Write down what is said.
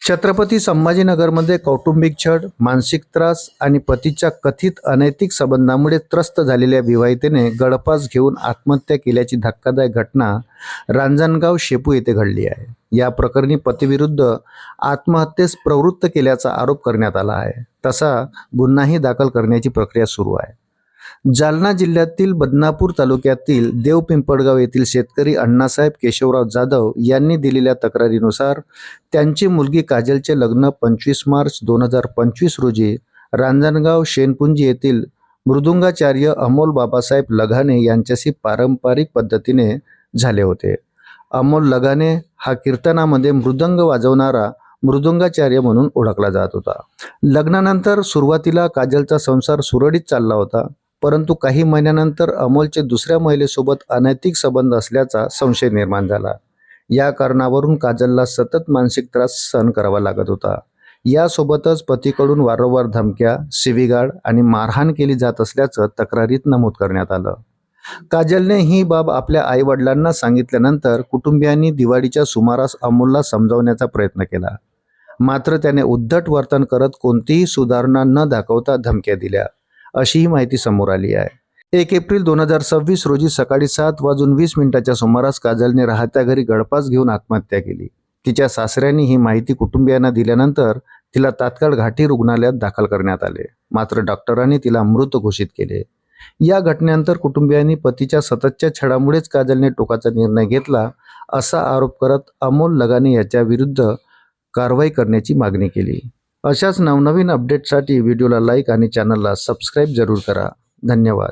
छत्रपती संभाजीनगरमध्ये कौटुंबिक छळ, मानसिक त्रास आणि पतीच्या कथित अनैतिक संबंधामुळे त्रस्त झालेल्या विवाहितेने गळफास घेऊन आत्महत्या केल्याची धक्कादायक घटना रांजणगाव शेपू येथे घडली आहे। या प्रकरणी पतीविरुद्ध आत्महत्येस प्रवृत्त केल्याचा आरोप करण्यात आला आहे। तसा गुन्हाही दाखल करण्याची प्रक्रिया सुरू आहे। जालना जिल्ह्यातील बदनापूर तालुक्यातील देवपिंपळगाव येथील शेतकरी अण्णासाहेब केशवराव जाधव यांनी दिलेल्या तक्रारीनुसार त्यांची मुलगी काजलचे लग्न 25 मार्च 2025 रोजी रांजणगाव शेनपुंजी येथील मृदुंगाचार्य अमोल बाबासाहेब लगाने यांच्याशी पारंपरिक पद्धतीने झाले होते। अमोल लगाने हा कीर्तनामध्ये मृदंग वाजवणारा मृदुंगाचार्य म्हणून ओळखला जात होता। लग्नानंतर सुरुवातीला काजलचा संसार सुरळीत चालला होता, परंतु काही महिन्यानंतर अमोलचे दुसऱ्या महिलेसोबत अनैतिक संबंध असल्याचा संशय निर्माण झाला। या कारणावरून काजलला सतत मानसिक त्रास सहन करावा लागत होता। यासोबतच पतीकडून वारंवार धमक्या, शिवीगाळ आणि मारहाण केली जात असल्याचं तक्रारीत नमूद करण्यात आलं। काजलने ही बाब आपल्या आई-वडिलांना सांगितल्यानंतर कुटुंबियांनी दिवाळीच्या सुमारास अमोलला समजावण्याचा प्रयत्न केला, मात्र त्याने उद्धट वर्तन करत कोणतीही सुधारणा न दाखवता धमक्या दिल्या, अशी ही माहिती समोर आली आहे। 1 एप्रिल 2026 रोजी सकाळी 7:20 सुमारास काजलने राहत्या घरी गळफास घेऊन आत्महत्या केली। तिच्या सासऱ्यांनी ही माहिती कुटुंबियांना दिल्यानंतर तिला तात्काळ घाटी रुग्णालयात दाखल करण्यात आले, मात्र डॉक्टरांनी तिला मृत घोषित केले। या घटनेनंतर कुटुंबियांनी पतीच्या सततच्या छळामुळेच काजलने टोकाचा निर्णय घेतला असा आरोप करत अमोल लगाने याच्या विरुद्ध कारवाई करण्याची मागणी केली। अशाच नवनवीन अपडेट्ससाठी व्हिडिओला लाईक आणि चॅनलला सबस्क्राईब जरूर करा। धन्यवाद।